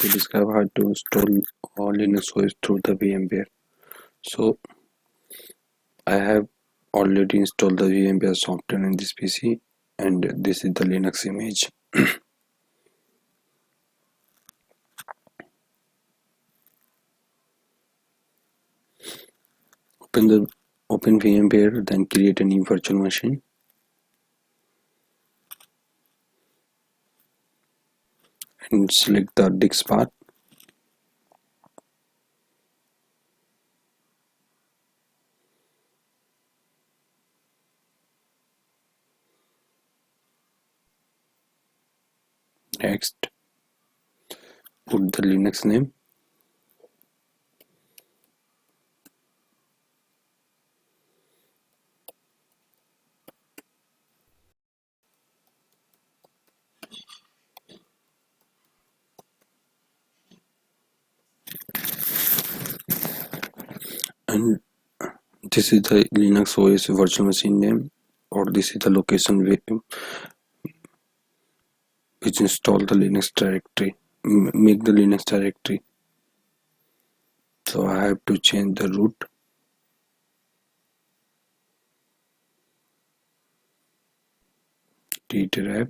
to describe how to install Linux OS through the VMware. So I have already installed the VMware software in this PC, and this is the Linux image. Open VMware, then create a new virtual machine. And select the disk path. Next, put the Linux name. And this is the Linux OS virtual machine name, or this is the location which install the Linux directory, make the Linux directory. So I have to change the root. Drive,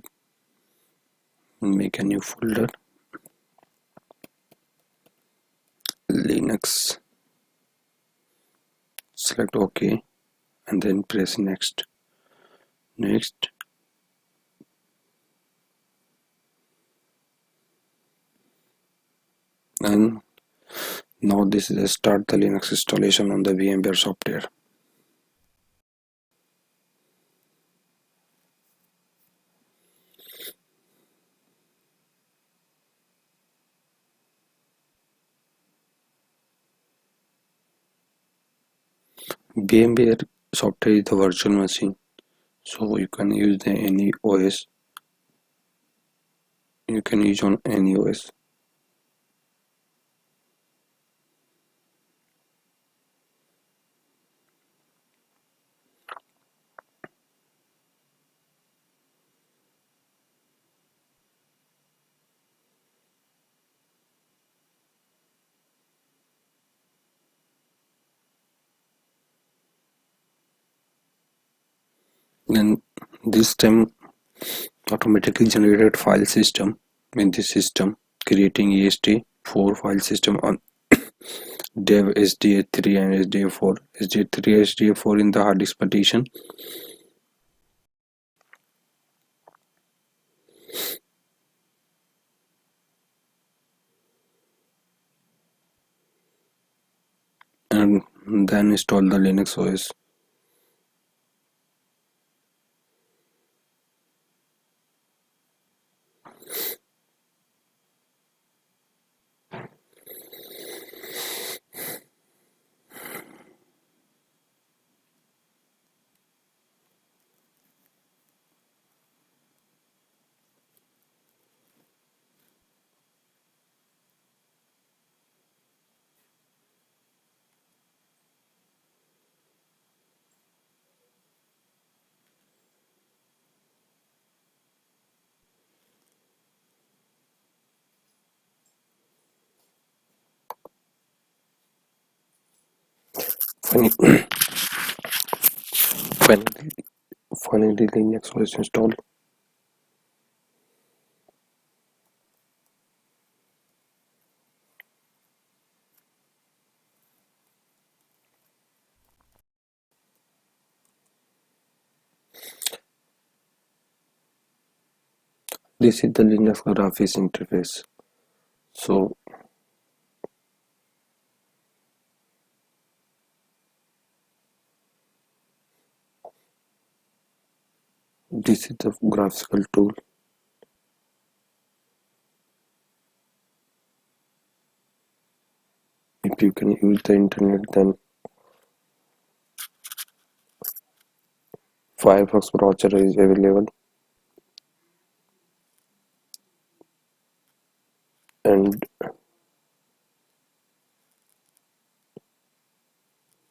make a new folder, Linux, select OK, and then press next. And now this is start the Linux installation on the VMware software. VMware software is the virtual machine, so you can use any OS. You can use on any OS. Then this time automatically generated file system in this system, creating EST4 file system on dev SDA3 and SDA4. SDA3 SDA4 in the hard disk partition. And then install the Linux OS. Finally Linux OS installed. This is the Linux graphics interface. So this is the graphical tool. If you can use the internet, then Firefox browser is available, and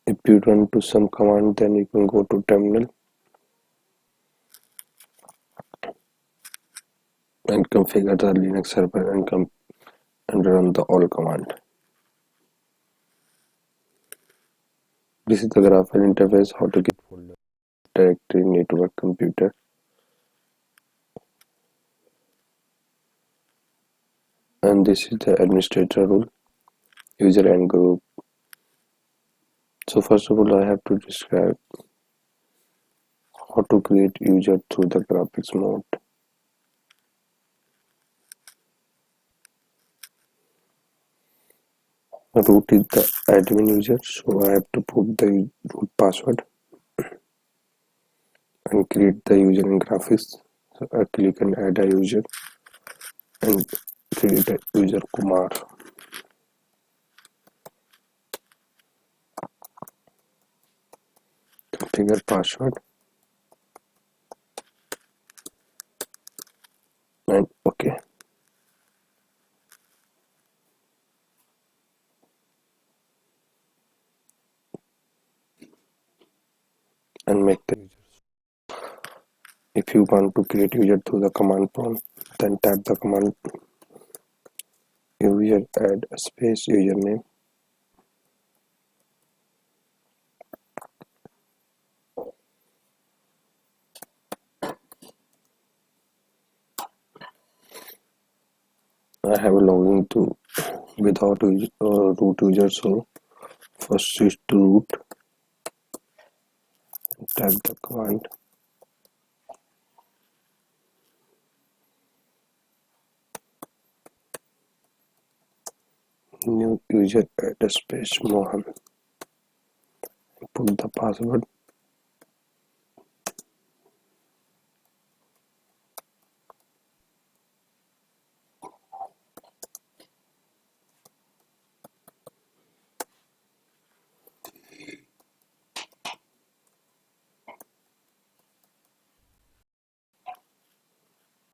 if you run to some command, then you can go to terminal and configure the Linux server and and run the all command. This is the graphical interface, how to get folder, directory, network, computer. And this is the administrator rule, user and group. So first of all, I have to describe how to create user through the graphics mode. Root is the admin user, so I have to put the root password and create the user in graphics. So I click and add a user and create a user Kumar. Configure password and OK. And make the user. If you want to create user through the command prompt, then tap the command user add a space username. I have a login to without root user, so first switch to root, tap the command new user add a space Mohan, put the password.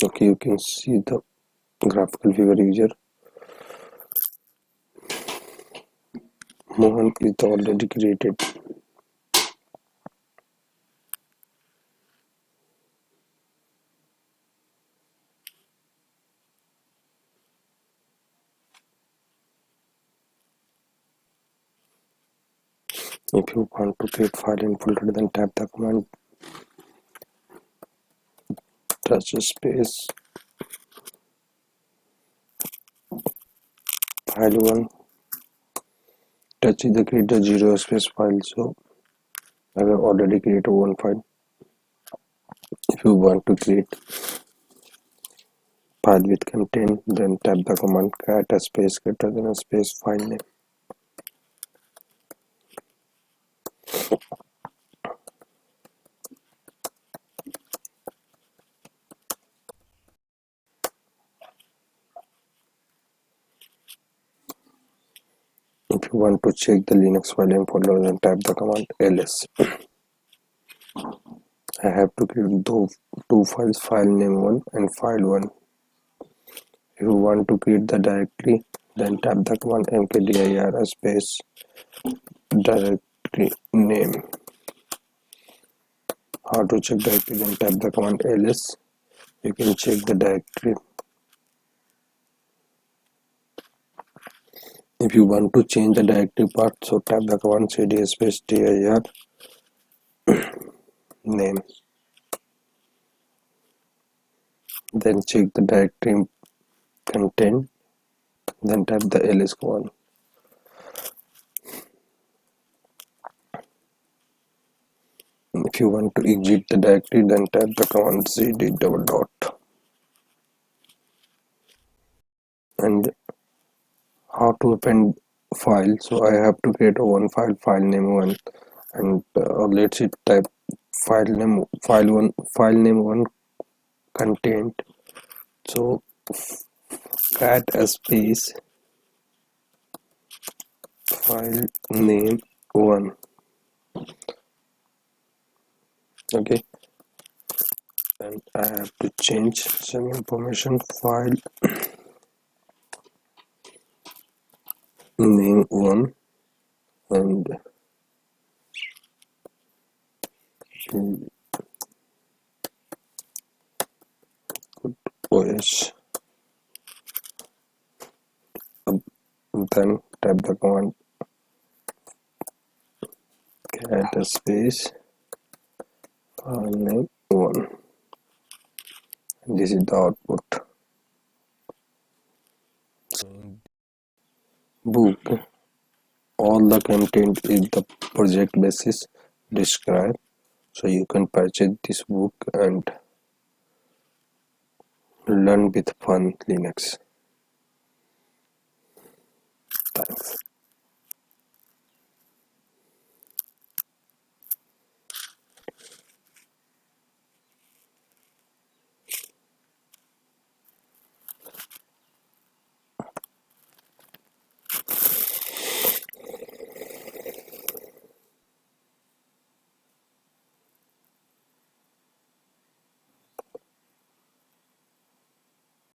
Okay, you can see the graphical figure user. Mohan is already created. If you want to create file in folder, then tap the command touch space file 1. Touch is the create the 0 space file, so I have already created one file. If you want to create file with content, then tap the command cat a space greater than a space file name. If you want to check the Linux file and folder, then tap the command ls. I have to create two files, file name 1 and file 1. If you want to create the directory, then tap the command mkdir space directory name. How to check directory, then tap the command ls. You can check the directory. If you want to change the directory path, so tap the command cd space dir name. Then check the directory content, then tap the ls command. If you want to exit the directory, then tap the command cd double dot. And how to open file, so I have to create a one file name 1, and let's see, type file name 1 content. So cat a space file name 1. Okay, and I have to change some information. File name 1 and os then type the command cat space file name 1. This is the output. Book. All the content is the project basis described, so you can purchase this book and learn with fun Linux. Thanks.